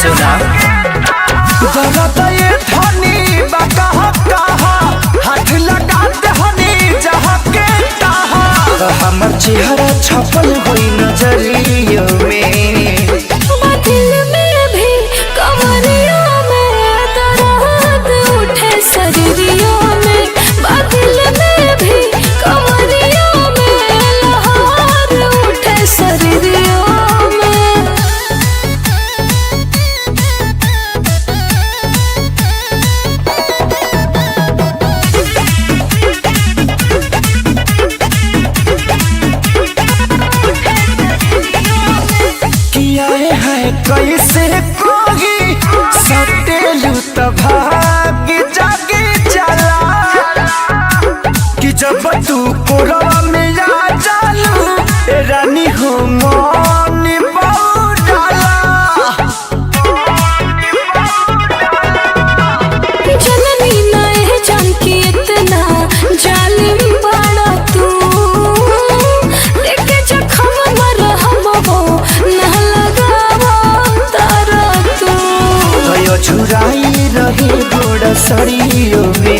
सुना ये धनी कहा हाथ लगा दहनी जहाँ के तहा हमर चेहरा छपल हुई नजरियों में दिल में भी कमरियों में दर्द उठे शरीरियों में दिल में भी कमरियों में लहर उठे शरीरियों में। किया है कैसे कोई सटेलू तभाग जागे चला कि जब तू कोरवा में आ जालू रानी हो मन बौडाला जननी नए जान की इतना जालिम बड़ा तू देखे जखम मर हम हो न लगावा तारा तू छुराई रहे गोड़ा सड़ियों में